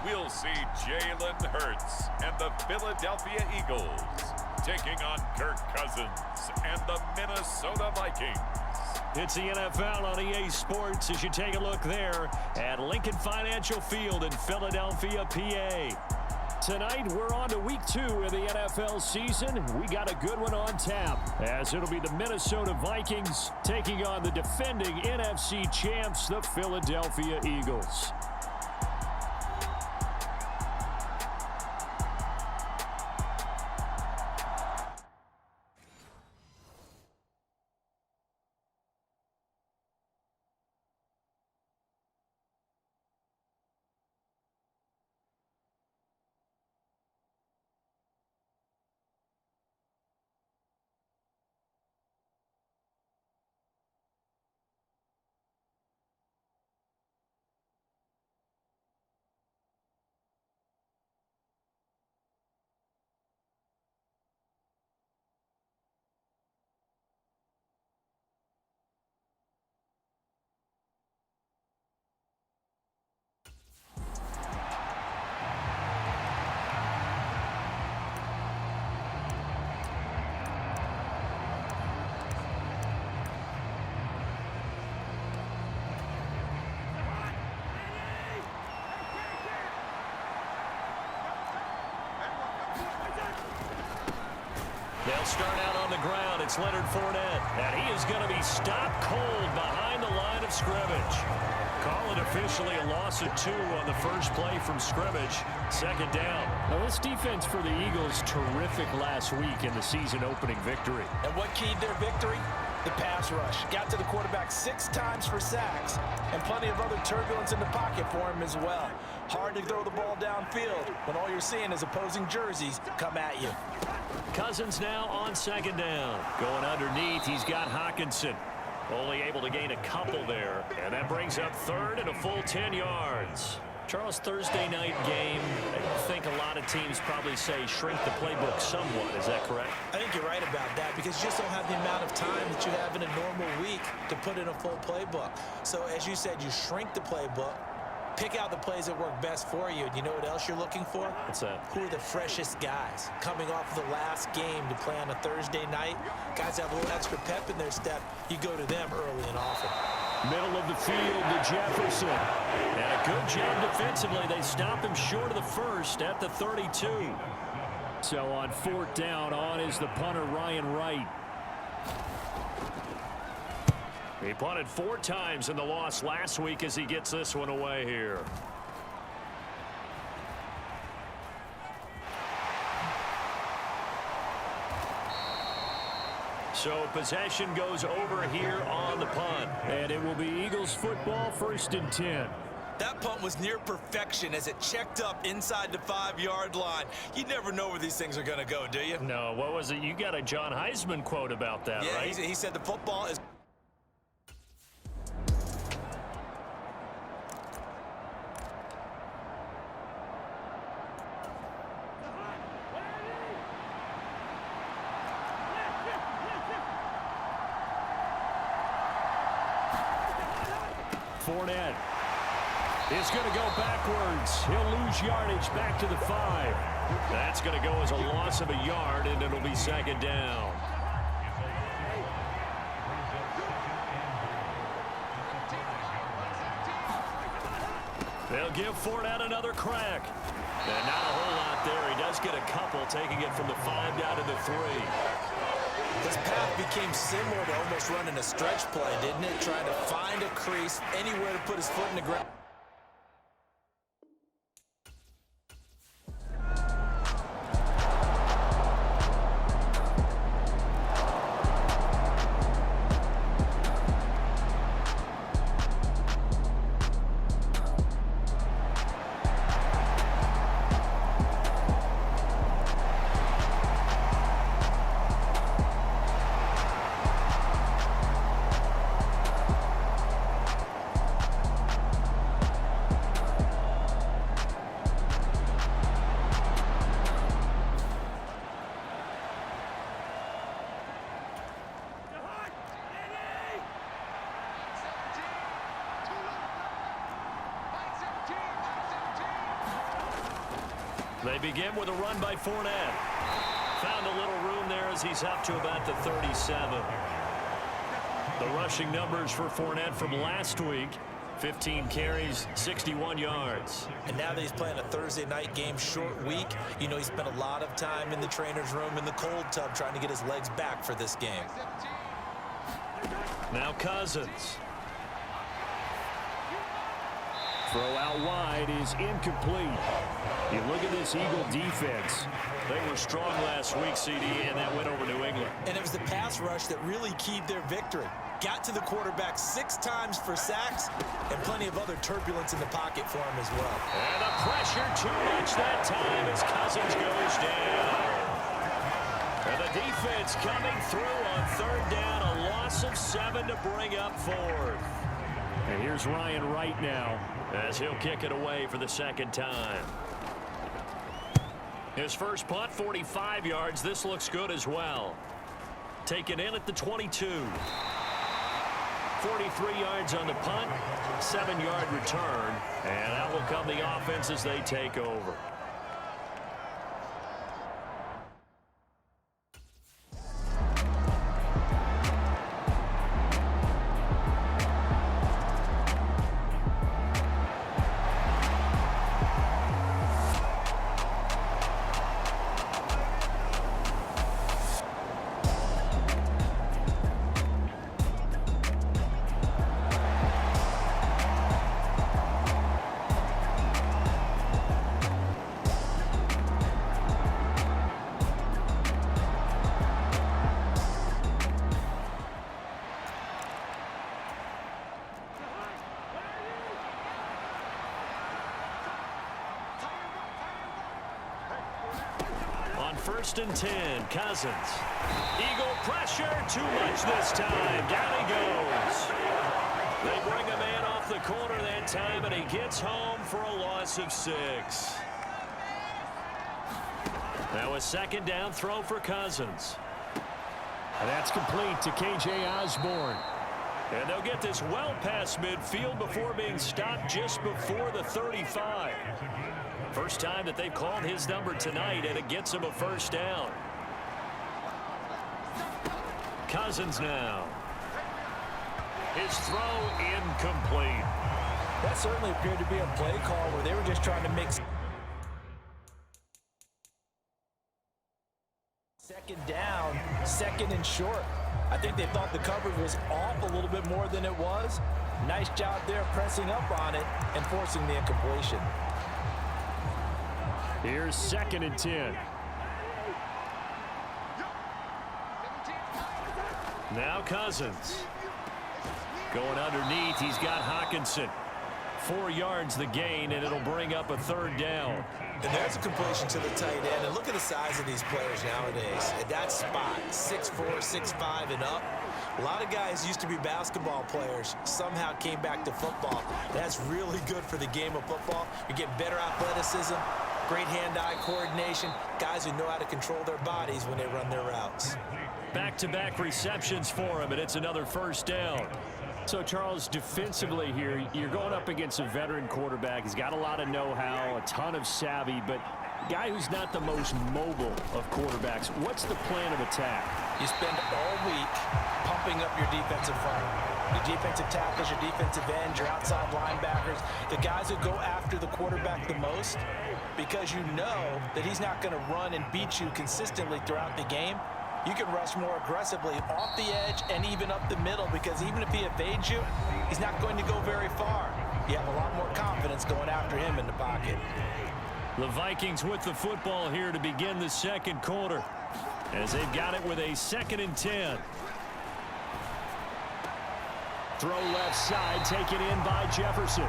we'll see Jalen Hurts and the Philadelphia Eagles taking on Kirk Cousins and the Minnesota Vikings. It's the NFL on EA Sports as you take a look there at Lincoln Financial Field in Philadelphia, PA. Tonight, we're on to week 2 of the NFL season. We got a good one on tap, as it'll be the Minnesota Vikings taking on the defending NFC champs, the Philadelphia Eagles. They'll start out on the ground. It's Leonard Fournette, and he is going to be stopped cold behind the line of scrimmage. Call it officially a loss of 2 on the first play from scrimmage. Second down. Now, this defense for the Eagles, terrific last week in the season-opening victory. And what keyed their victory? The pass rush. Got to the quarterback 6 times for sacks, and plenty of other turbulence in the pocket for him as well. Hard to throw the ball downfield when all you're seeing is opposing jerseys come at you. Cousins now on second down. Going underneath, he's got Hawkinson. Only able to gain a couple there. And that brings up third and a full 10 yards. Charles, Thursday night game, I think a lot of teams probably say shrink the playbook somewhat. Is that correct? I think you're right about that because you just don't have the amount of time that you have in a normal week to put in a full playbook. So as you said, you shrink the playbook. Pick out the plays that work best for you. And you know what else you're looking for? What's that? Who are the freshest guys coming off of the last game to play on a Thursday night? Guys have a little extra pep in their step. You go to them early and often. Middle of the field to Jefferson. And a good job defensively. They stop him short of the first at the 32. So on fourth down, on is the punter, Ryan Wright. He punted 4 times in the loss last week as he gets this one away here. So possession goes over here on the punt. And it will be Eagles football, 1st and 10. That punt was near perfection as it checked up inside the 5-yard line. You never know where these things are going to go, do you? No, what was it? You got a John Heisman quote about that, yeah, right? He said the football is... Fournette is going to go backwards. He'll lose yardage back to the 5. That's going to go as a loss of a yard, and it'll be second down. They'll give Fournette another crack. And not a whole lot there. He does get a couple, taking it from the 5 down to the 3. His path became similar to almost running a stretch play, didn't it? Trying to find a crease, anywhere to put his foot in the ground. They begin with a run by Fournette. Found a little room there as he's up to about the 37. The rushing numbers for Fournette from last week: 15 carries, 61 yards. And now that he's playing a Thursday night game, short week, you know he spent a lot of time in the trainer's room in the cold tub trying to get his legs back for this game. Now Cousins. Throw out wide is incomplete. You look at this Eagle defense. They were strong last week, CD, and that went over New England. And it was the pass rush that really keyed their victory. Got to the quarterback 6 times for sacks, and plenty of other turbulence in the pocket for him as well. And the pressure too much that time as Cousins goes down. And the defense coming through on third down, a loss of 7 to bring up fourth. And here's Ryan Wright now as he'll kick it away for the second time. His first punt, 45 yards. This looks good as well. Taken in at the 22. 43 yards on the punt, 7-yard return, and that will come the offense as they take over. First and 10, Cousins. Eagle pressure, too much this time. Down he goes. They bring a man off the corner that time, and he gets home for a loss of 6. Now a second down throw for Cousins. And that's complete to K.J. Osborne. And they'll get this well past midfield before being stopped just before the 35. First time that they've called his number tonight, and it gets him a first down. Cousins now. His throw incomplete. That certainly appeared to be a play call where they were just trying to mix. Second down, second and short. I think they thought the coverage was off a little bit more than it was. Nice job there pressing up on it and forcing the incompletion. Here's second and 10. Now Cousins. Going underneath, he's got Hawkinson. 4 yards the gain, and it'll bring up a third down. And there's a completion to the tight end. And look at the size of these players nowadays. At that spot, 6'4", 6'5", and up. A lot of guys used to be basketball players, somehow came back to football. That's really good for the game of football. You get better athleticism, great hand-eye coordination, guys who know how to control their bodies when they run their routes. Back-to-back receptions for him, and it's another first down. So, Charles, defensively here, you're going up against a veteran quarterback. He's got a lot of know-how, a ton of savvy, but a guy who's not the most mobile of quarterbacks. What's the plan of attack? You spend all week pumping up your defensive front. Your defensive tackles, your defensive ends, your outside linebackers, the guys who go after the quarterback the most, because you know that he's not going to run and beat you consistently throughout the game. You can rush more aggressively off the edge and even up the middle, because even if he evades you, he's not going to go very far. You have a lot more confidence going after him in the pocket. The Vikings with the football here to begin the second quarter, as they've got it with a second and 10. Throw left side, taken in by Jefferson.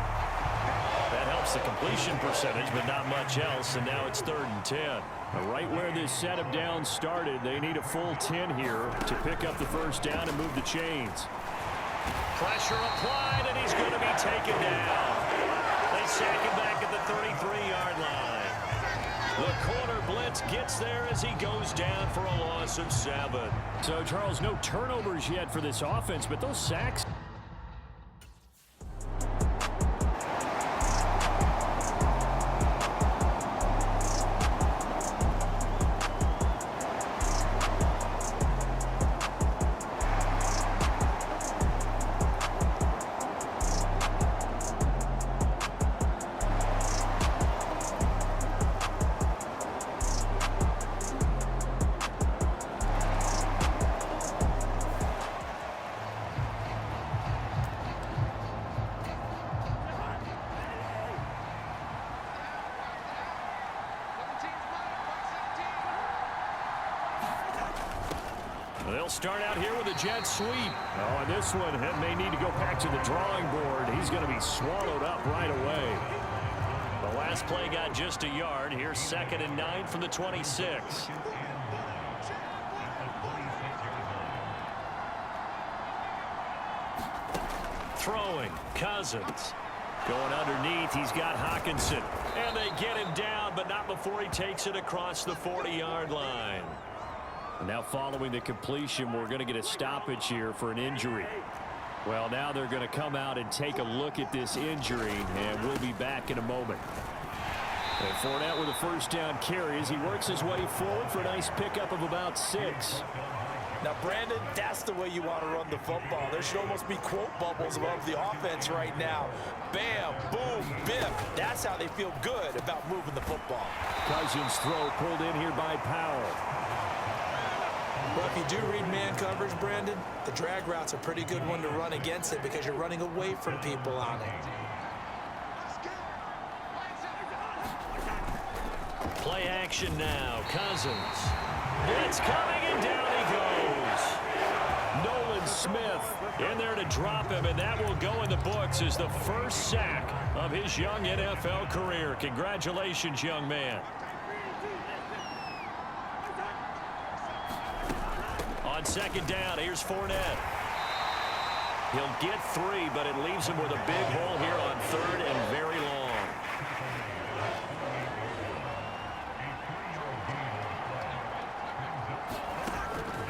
That helps the completion percentage, but not much else, and now it's third and 10. Right where this set of downs started, they need a full 10 here to pick up the first down and move the chains. Pressure applied, and he's going to be taken down. They sack him back at the 33-yard line. The corner blitz gets there as he goes down for a loss of 7. So, Charles, no turnovers yet for this offense, but those sacks... They'll start out here with a jet sweep. Oh, and this one may need to go back to the drawing board. He's going to be swallowed up right away. The last play got just a yard. Here's 2nd and 9 from the 26. Throwing, Cousins. Going underneath, he's got Hawkinson. And they get him down, but not before he takes it across the 40-yard line. Now following the completion, we're going to get a stoppage here for an injury. Well, now they're going to come out and take a look at this injury, and we'll be back in a moment. And Fournette with a first down carry as he works his way forward for a nice pickup of about 6. Now, Brandon, that's the way you want to run the football. There should almost be quote bubbles above the offense right now. Bam, boom, biff. That's how they feel good about moving the football. Cousins' throw pulled in here by Powell. Well, if you do read man coverage, Brandon, the drag route's a pretty good one to run against it because you're running away from people on it. Play action now. Cousins. It's coming, and down he goes. Nolan Smith in there to drop him, and that will go in the books as the first sack of his young NFL career. Congratulations, young man. On 2nd down, here's Fournette. He'll get 3, but it leaves him with a big hole here on 3rd and very long.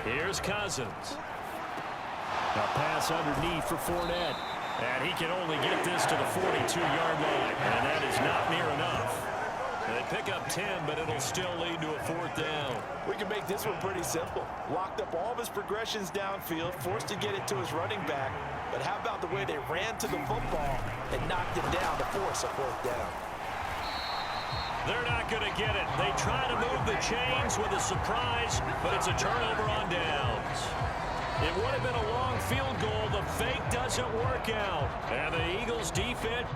Here's Cousins. A pass underneath for Fournette. And he can only get this to the 42-yard line. And that is not near enough. They pick up 10, but it'll still lead to a 4th down. We can make this one pretty simple. Locked up all of his progressions downfield, forced to get it to his running back. But how about the way they ran to the football and knocked him down to force a 4th down? They're not going to get it. They try to move the chains with a surprise, but it's a turnover on downs. It would have been a long field goal. The fake doesn't work out. And the Eagles defense...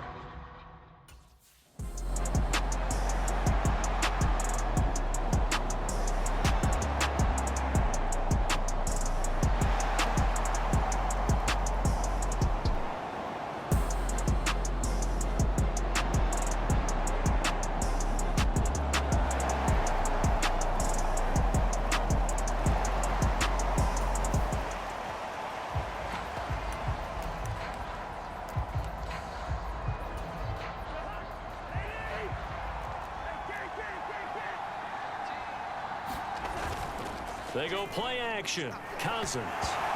They go play action. Cousins.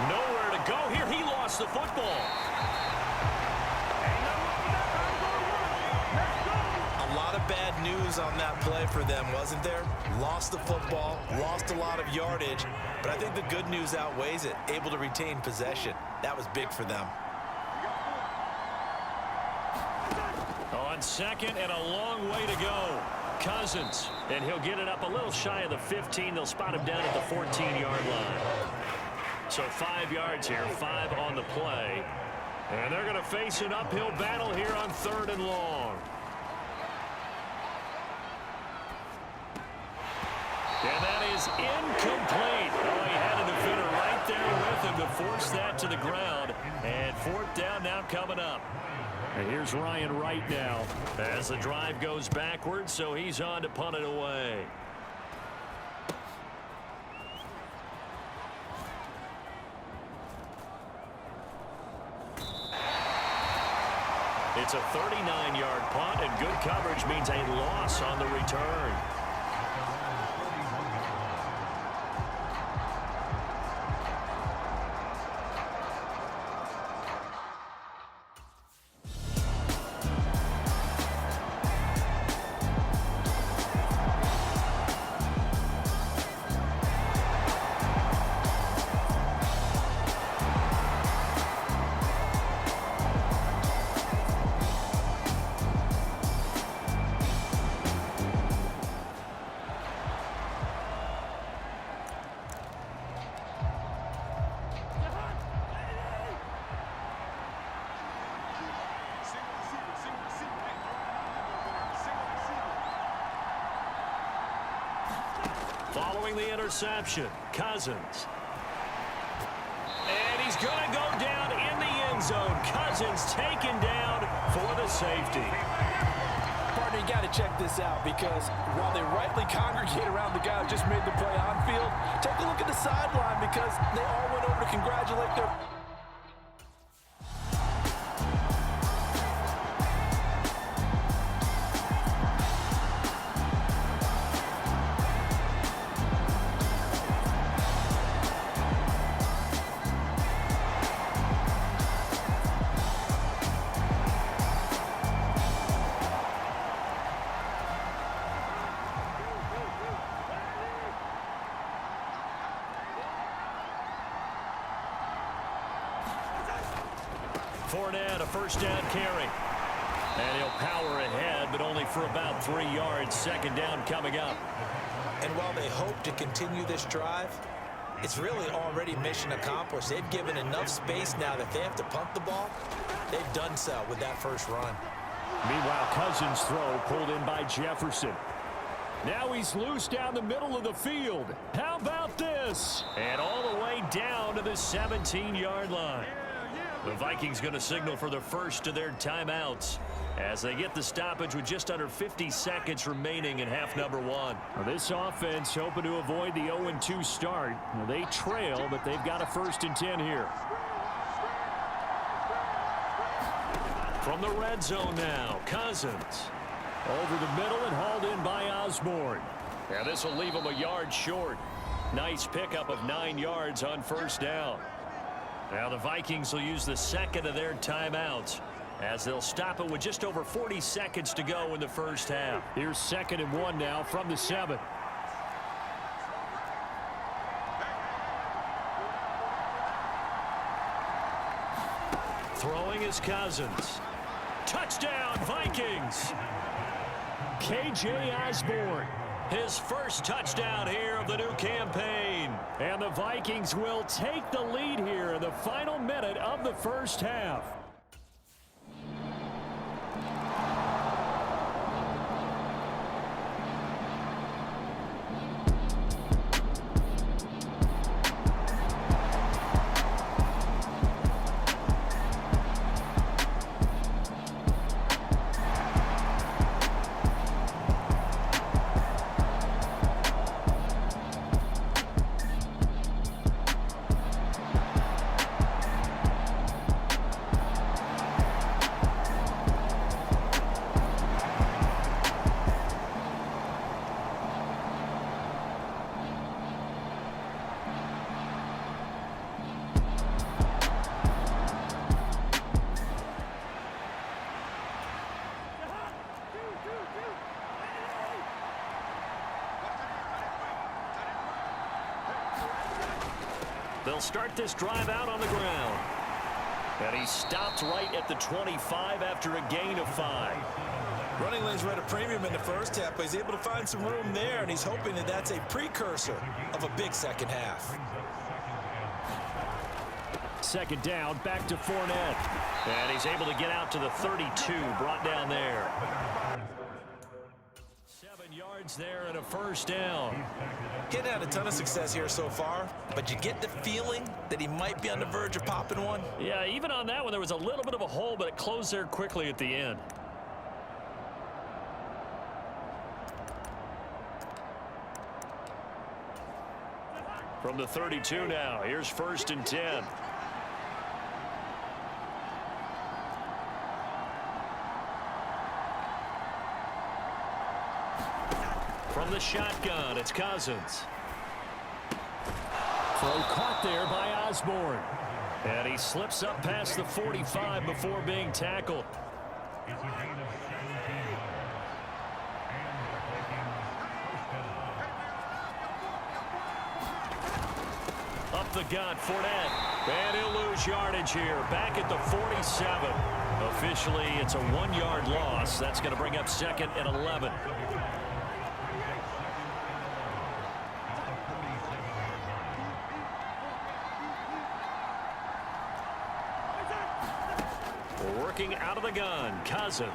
Nowhere to go here. He lost the football. A lot of bad news on that play for them, wasn't there? Lost the football, lost a lot of yardage, but I think the good news outweighs it. Able to retain possession. That was big for them. On 2nd and a long way to go. Cousins, and he'll get it up a little shy of the 15. They'll spot him down at the 14-yard line. So 5 yards here, 5 on the play. And they're going to face an uphill battle here on 3rd and long. And that is incomplete. Oh, he had a defender right there with him to force that to the ground. And 4th down now coming up. And here's Ryan Wright now as the drive goes backwards, so he's on to punt it away. It's a 39-yard punt, and good coverage means a loss on the return. Following the interception, Cousins. is going to go down in the end zone. Cousins taken down for the safety. Partner, you got to check this out, because while they rightly congregate around the guy who just made the play on field, take a look at the sideline, because they all went over to congratulate their... Fournette, a first down carry. And he'll power ahead, but only for about 3 yards. Second down coming up. And while they hope to continue this drive, it's really already mission accomplished. They've given enough space now that they have to punt the ball. They've done so with that first run. Meanwhile, Cousins' throw pulled in by Jefferson. Now he's loose down the middle of the field. How about this? And all the way down to the 17-yard line. The Vikings going to signal for the first of their timeouts as they get the stoppage with just under 50 seconds remaining in half number one. Now this offense hoping to avoid the 0-2 start. Now they trail, but they've got a 1st and 10 here. From the red zone now, Cousins. Over the middle and hauled in by Osborne. Now this will leave him a yard short. Nice pickup of 9 yards on first down. Now the Vikings will use the second of their timeouts as they'll stop it with just over 40 seconds to go in the first half. Here's 2nd and 1 now from the 7. Throwing is Cousins. Touchdown, Vikings! KJ Osborne. His first touchdown here of the new campaign. And the Vikings will take the lead here in the final minute of the first half. They'll start this drive out on the ground. And he stopped right at the 25 after a gain of 5. Running lanes were at a premium in the first half, but he's able to find some room there, and he's hoping that that's a precursor of a big second half. Second down, back to Fournette. And he's able to get out to the 32, brought down there. 7 yards there and a first down. He's had a ton of success here so far, but you get the feeling that he might be on the verge of popping one. Yeah, even on that one, there was a little bit of a hole, but it closed there quickly at the end. From the 32 now, here's 1st and 10. From the shotgun, it's Cousins. Throw caught there by Osborne. And he slips up past the 45 before being tackled. Up the gut, Fournette. And he'll lose yardage here. Back at the 47. Officially, it's a 1-yard loss. That's going to bring up 2nd and 11. Working out of the gun, Cousins.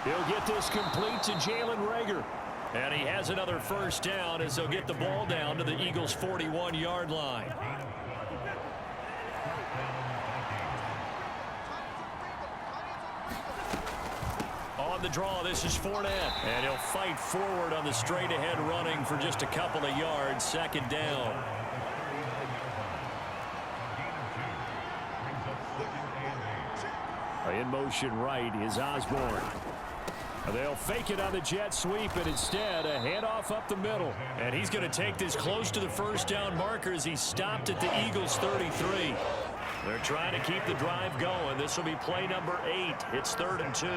He'll get this complete to Jalen Reagor. And he has another first down as they'll get the ball down to the Eagles' 41-yard line. on the draw. This is Fournette. And he'll fight forward on the straight-ahead running for just a couple of yards. Second down. In motion right is Osborne. They'll fake it on the jet sweep, and instead a handoff up the middle. And he's going to take this close to the first down marker as he stopped at the Eagles' 33. They're trying to keep the drive going. This will be play number 8. It's 3rd and 2.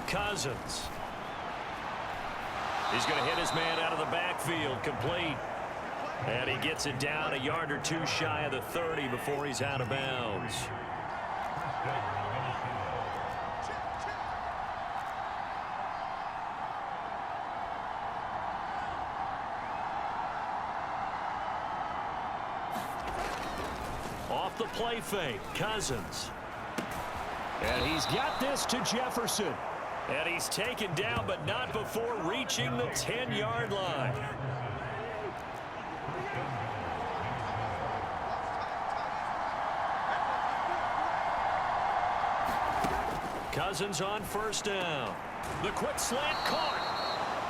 Cousins. He's going to hit his man out of the backfield, complete. And he gets it down a yard or two shy of the 30 before he's out of bounds. Off the play fake, Cousins. And he's got this to Jefferson. And he's taken down, but not before reaching the 10-yard line. Cousins on first down. The quick slant caught.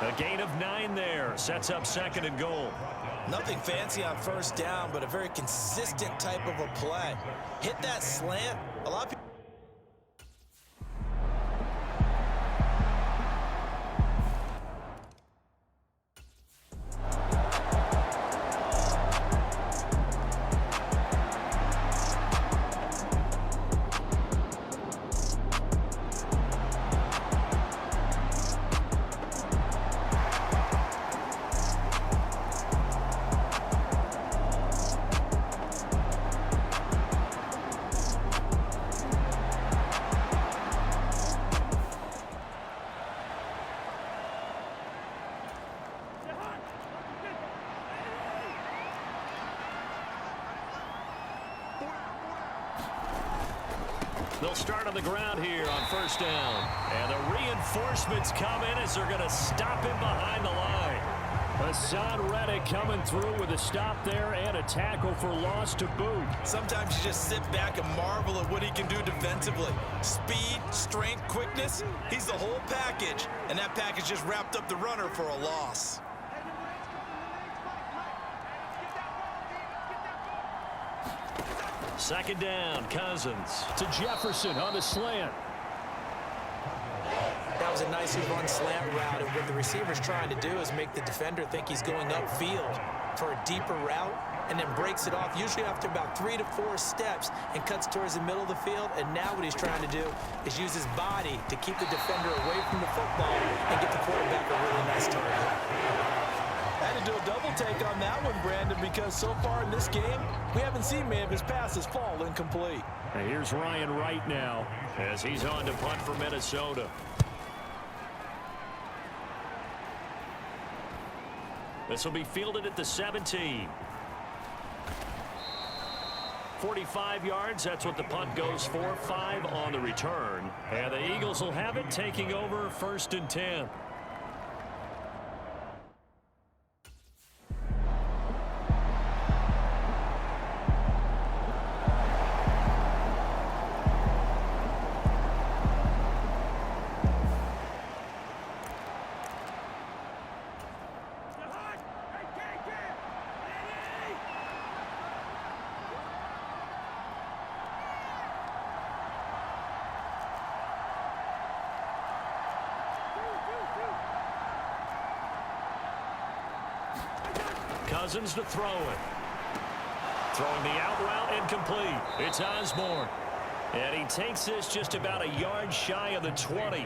A gain of 9 there. Sets up 2nd and goal. Nothing fancy on first down, but a very consistent type of a play. Hit that slant. A lot of people. They'll start on the ground here on first down. And the reinforcements come in as they're going to stop him behind the line. Hassan Reddick coming through with a stop there and a tackle for loss to boot. Sometimes you just sit back and marvel at what he can do defensively. Speed, strength, quickness, he's the whole package. And that package just wrapped up the runner for a loss. Second down, Cousins to Jefferson on the slant. That was a nicely run slant route, and what the receiver's trying to do is make the defender think he's going upfield for a deeper route, and then breaks it off, usually after about 3 to 4 steps, and cuts towards the middle of the field. And now what he's trying to do is use his body to keep the defender away from the football and get the quarterback a really nice target. I had to do a double take on that one, Brandon, because so far in this game, we haven't seen many of his passes fall incomplete. And here's Ryan Wright now as he's on to punt for Minnesota. This will be fielded at the 17. 45 yards, that's what the punt goes for. 5 on the return. And the Eagles will have it, taking over 1st and 10. Cousins to throw it. Throwing the out route, incomplete. It's Osborne. And he takes this just about a yard shy of the 20.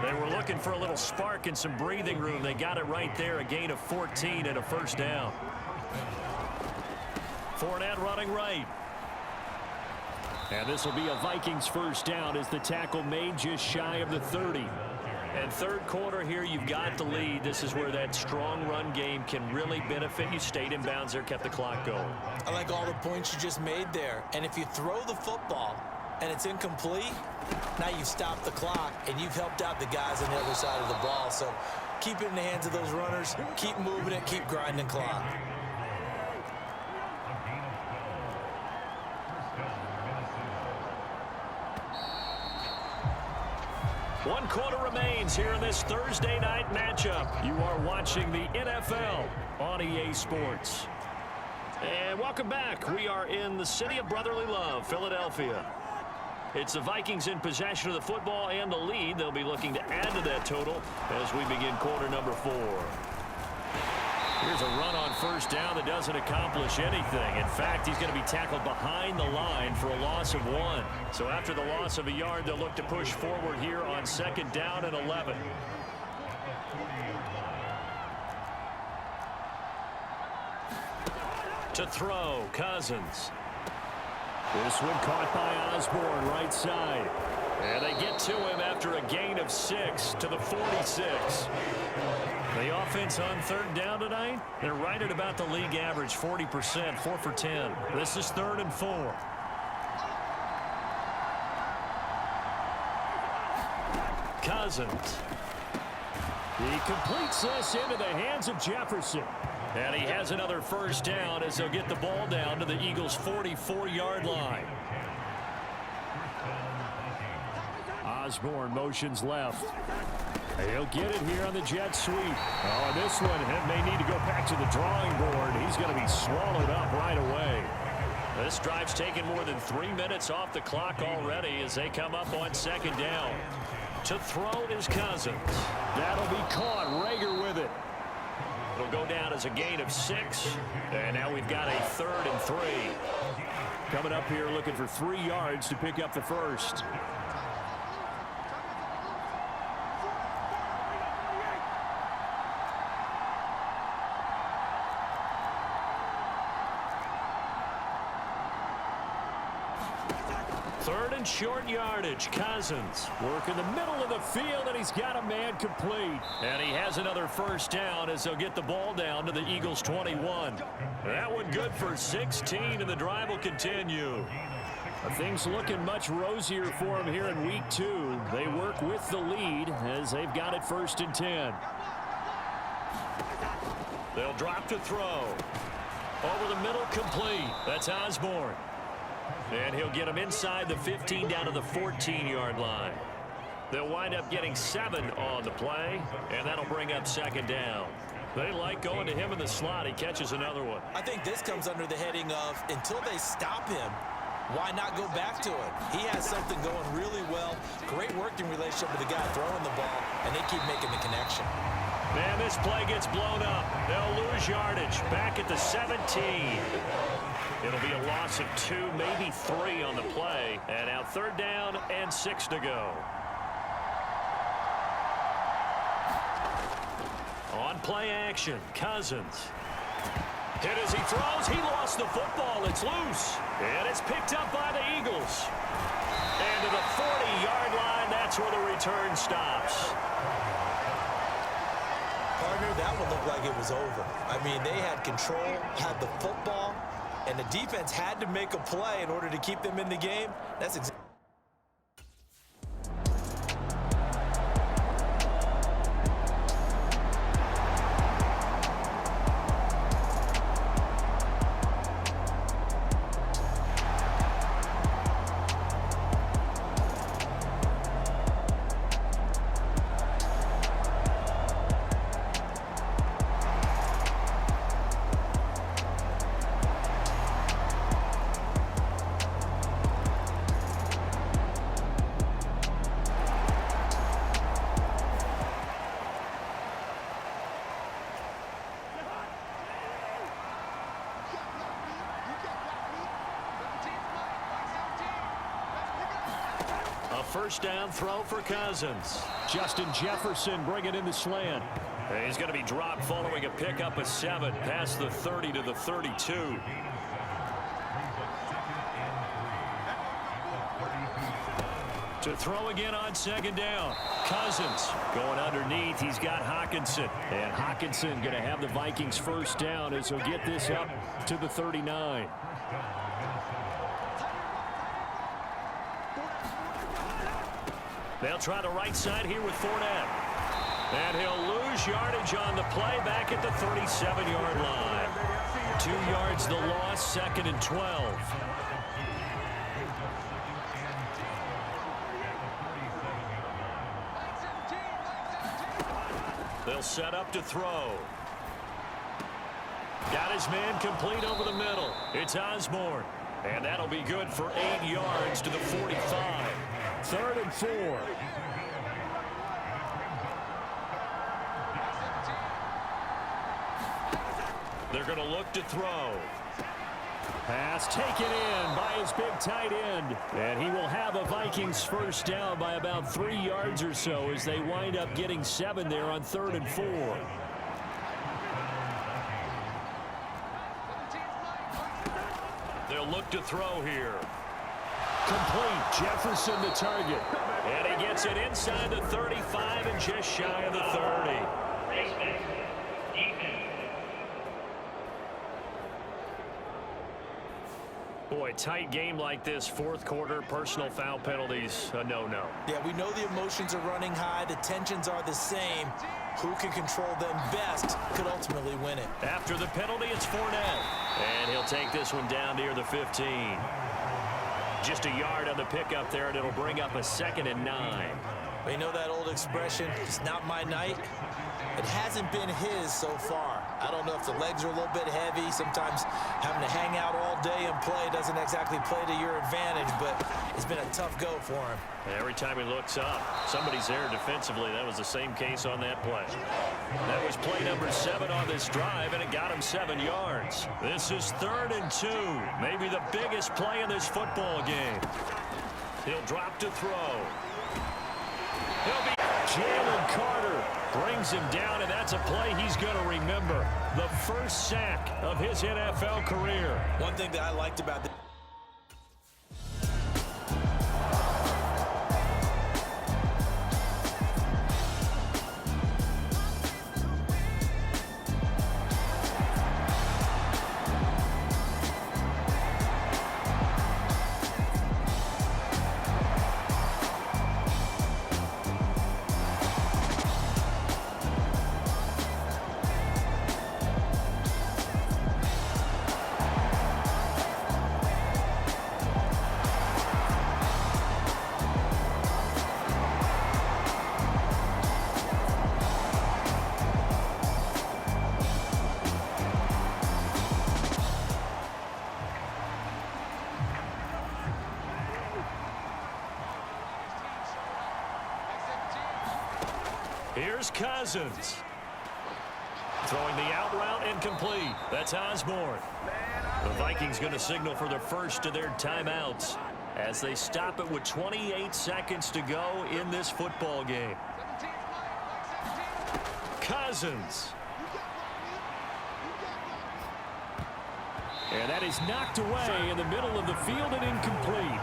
They were looking for a little spark and some breathing room. They got it right there, a gain of 14 and a first down. Fournette running right. And this will be a Vikings first down as the tackle made just shy of the 30. And third quarter here, you've got the lead. This is where that strong run game can really benefit you. Stayed in bounds there, kept the clock going. I like all the points you just made there. And if you throw the football and it's incomplete, now you've stopped the clock and you've helped out the guys on the other side of the ball. So keep it in the hands of those runners. Keep moving it. Keep grinding clock. 1 quarter remains here in this Thursday night matchup. You are watching the NFL on EA Sports. And welcome back. We are in the city of brotherly love, Philadelphia. It's the Vikings in possession of the football and the lead. They'll be looking to add to that total as we begin quarter number 4. Here's a run on first down that doesn't accomplish anything. In fact, he's going to be tackled behind the line for a loss of 1. So after the loss of a yard, they'll look to push forward here on 2nd down and 11. To throw, Cousins. This one caught by Osborne, right side. And they get to him after a gain of 6 to the 46. The offense on 3rd down tonight, they're right at about the league average, 40%, 4 for 10. This is 3rd and 4. Cousins. He completes this into the hands of Jefferson. And he has another first down as they'll get the ball down to the Eagles' 44-yard line. Osborne motions left. He'll get it here on the jet sweep. Oh, this one may need to go back to the drawing board. He's going to be swallowed up right away. This drive's taken more than 3 minutes off the clock already as they come up on 2nd down. To throw is Cousins. That'll be caught. Rager with it. It'll go down as a gain of 6. And now we've got a 3rd and 3. Coming up here looking for 3 yards to pick up the first. Short yardage. Cousins working the middle of the field, and he's got a man complete. And he has another first down as they'll get the ball down to the Eagles' 21. That one good for 16, and the drive will continue. Things looking much rosier for them here in week 2. They work with the lead as they've got it 1st and 10. They'll drop to throw. Over the middle, complete. That's Osborne. And he'll get him inside the 15 down to the 14-yard line. They'll wind up getting 7 on the play, and that'll bring up 2nd down. They like going to him in the slot. He catches another one. I think this comes under the heading of until they stop him, why not go back to it? He has something going really well. Great working relationship with the guy throwing the ball, and they keep making the connection. Man, this play gets blown up. They'll lose yardage back at the 17. It'll be a loss of 2, maybe 3 on the play. And now 3rd down and 6 to go. On play action, Cousins. Hit as he throws. He lost the football. It's loose. And it's picked up by the Eagles. And to the 40-yard line, that's where the return stops. Partner, that one looked like it was over. I mean, they had control, had the football, and the defense had to make a play in order to keep them in the game. That's exactly. First down throw for Cousins. Justin Jefferson bringing in the slant. He's going to be dropped following a pickup of 7 past the 30 to the 32. To throw again on 2nd down. Cousins going underneath. He's got Hockenson. And Hockenson going to have the Vikings first down as he'll get this up to the 39. They'll try the right side here with Fournette. And he'll lose yardage on the play back at the 37-yard line. 2 yards the loss, 2nd and 12. They'll set up to throw. Got his man complete over the middle. It's Osborne. And that'll be good for 8 yards to the 45. 3rd and 4. They're going to look to throw. Pass taken in by his big tight end. And he will have a Vikings first down by about 3 yards or so as they wind up getting 7 there on 3rd and 4. They'll look to throw here. Complete. Jefferson the target. And he gets it inside the 35 and just shy of the 30. Boy, tight game like this, 4th quarter, personal foul penalties, a no-no. Yeah, we know the emotions are running high. The tensions are the same. Who can control them best could ultimately win it. After the penalty, it's Fournette. And he'll take this one down near the 15. Just a yard on the pickup there, and it'll bring up a 2nd and 9. You know that old expression, it's not my night? It hasn't been his so far. I don't know if the legs are a little bit heavy. Sometimes having to hang out all day and play doesn't exactly play to your advantage, but it's been a tough go for him. And every time he looks up, somebody's there defensively. That was the same case on that play. That was play number 7 on this drive, and it got him 7 yards. This is 3rd and 2, maybe the biggest play in this football game. He'll drop to throw. He'll be Jalen Carter brings him down, and that's a play he's going to remember. The first sack of his NFL career. One thing that I liked about Here's Cousins. Throwing the out route incomplete. That's Osborne. The Vikings going to signal for the first of their timeouts as they stop it with 28 seconds to go in this football game. Cousins. And that is knocked away in the middle of the field and incomplete.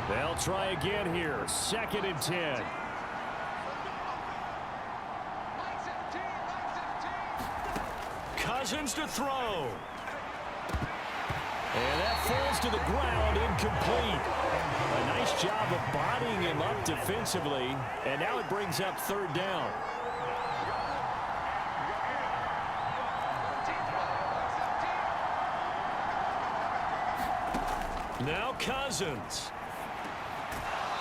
They'll try again here. 2nd and 10. Cousins to throw. And that falls to the ground, incomplete. A nice job of bodying him up defensively. And now it brings up 3rd down. Now Cousins.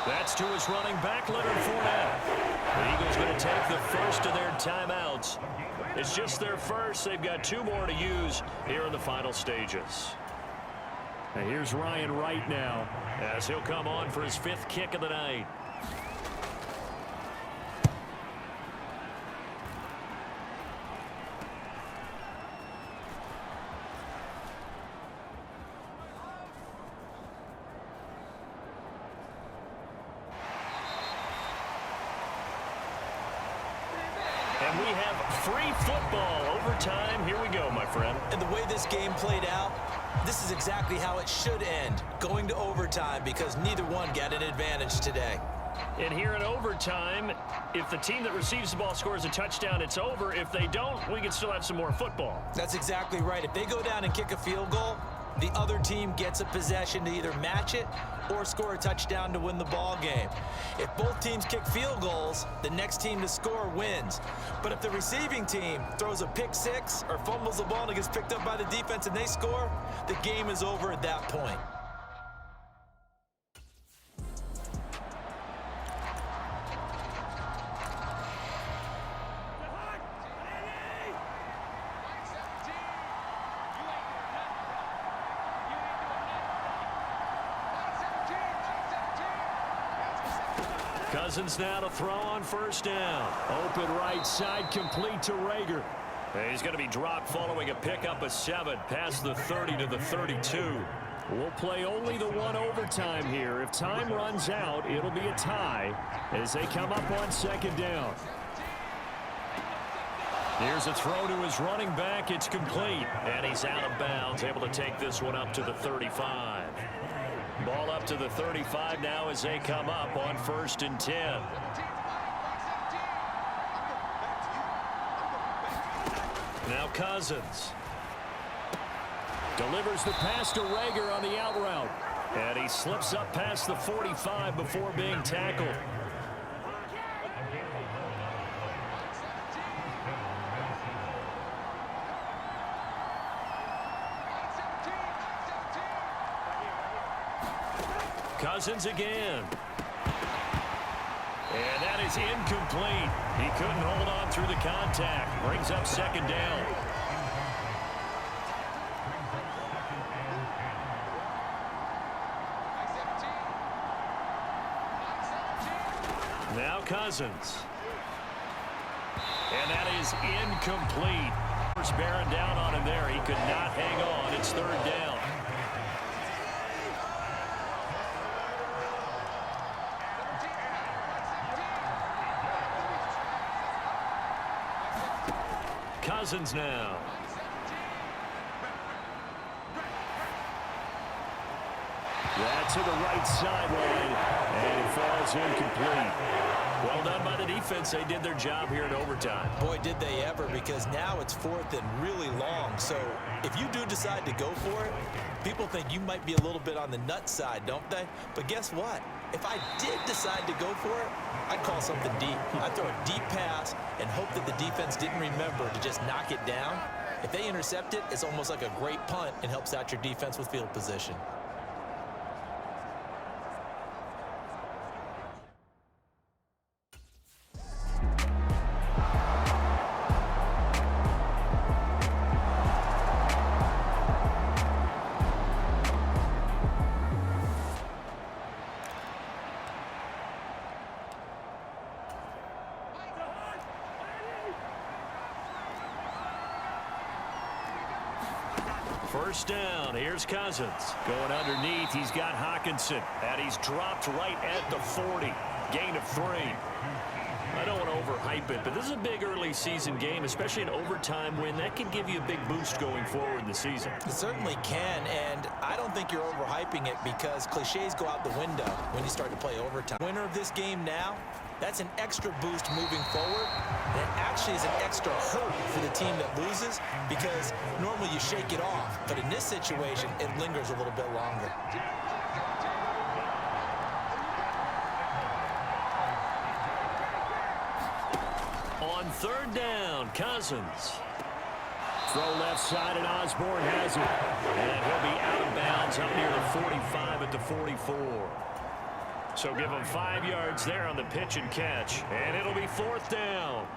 That's to his running back, Leonard Fournette. The Eagles going to take the first of their timeouts. It's just their first. They've got 2 more to use here in the final stages. And here's Ryan Wright now as he'll come on for his 5th kick of the night. And we have free football overtime. Here we go, my friend. And the way this game played out, this is exactly how it should end, going to overtime, because neither one got an advantage today. And here in overtime, if the team that receives the ball scores a touchdown, it's over. If they don't, we can still have some more football. That's exactly right. If they go down and kick a field goal, the other team gets a possession to either match it or score a touchdown to win the ball game. If both teams kick field goals, the next team to score wins. But if the receiving team throws a pick six or fumbles the ball and it gets picked up by the defense and they score, the game is over at that point. Cousins now to throw on first down. Open right side, complete to Rager. He's going to be dropped following a pickup of 7 past the 30 to the 32. We'll play only the one overtime here. If time runs out, it'll be a tie as they come up on second down. Here's a throw to his running back. It's complete. And he's out of bounds, able to take this one up to the 35. Ball up to the 35 now as they come up on 1st and 10. Now Cousins. Delivers the pass to Rager on the out route. And he slips up past the 45 before being tackled. Cousins again. And that is incomplete. He couldn't hold on through the contact. Brings up second down. Now Cousins. And that is incomplete. First bearing down on him there. He could not hang on. It's 3rd down. Cousins now. That's to the right sideline, and it falls incomplete. Well done by the defense. They did their job here in overtime. Boy, did they ever, because now it's 4th and really long. So if you do decide to go for it, people think you might be a little bit on the nut side, don't they? But guess what? If I did decide to go for it, I'd call something deep. I'd throw a deep pass and hope that the defense didn't remember to just knock it down. If they intercept it, it's almost like a great punt and helps out your defense with field position. First down. Here's Cousins. Going underneath. He's got Hawkinson. And he's dropped right at the 40. Gain of 3. I don't want to overhype it, but this is a big early season game, especially an overtime win. That can give you a big boost going forward in the season. It certainly can, and I don't think you're overhyping it because cliches go out the window when you start to play overtime. Winner of this game now, that's an extra boost moving forward. And it actually is an extra hurt for the team that loses because normally you shake it off. But in this situation, it lingers a little bit longer. On 3rd down, Cousins. Throw left side, and Osborne has it. And he'll be out of bounds up near the 45 at the 44. So give him 5 yards there on the pitch and catch. And it'll be 4th down.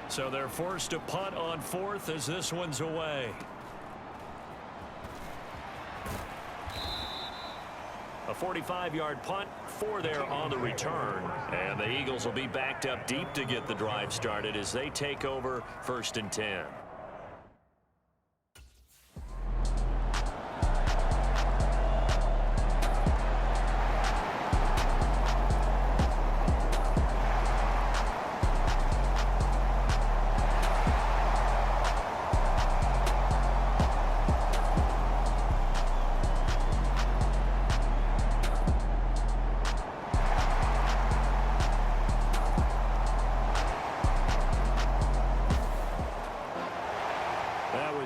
So they're forced to punt on 4th as this one's away. A 45-yard punt, 4 there on the return. And the Eagles will be backed up deep to get the drive started as they take over 1st and 10.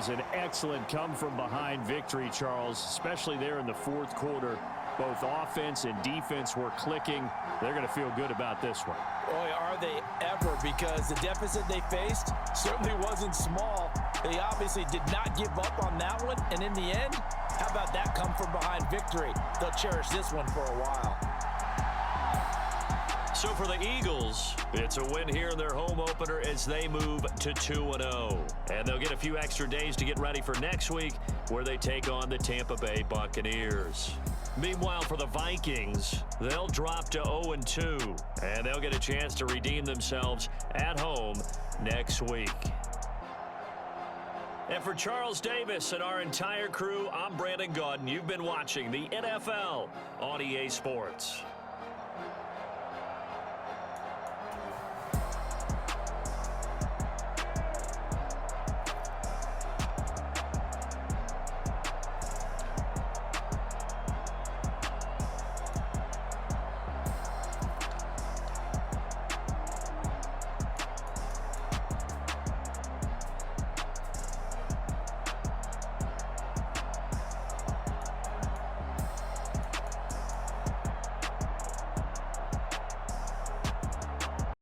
An excellent come-from-behind victory, Charles, especially there in the 4th quarter. Both offense and defense were clicking. They're going to feel good about this one. Boy, are they ever, because the deficit they faced certainly wasn't small. They obviously did not give up on that one, and in the end, how about that come-from-behind victory? They'll cherish this one for a while. So for the Eagles, it's a win here in their home opener as they move to 2-0. And they'll get a few extra days to get ready for next week where they take on the Tampa Bay Buccaneers. Meanwhile, for the Vikings, they'll drop to 0-2, and they'll get a chance to redeem themselves at home next week. And for Charles Davis and our entire crew, I'm Brandon Gaudin. You've been watching the NFL on EA Sports.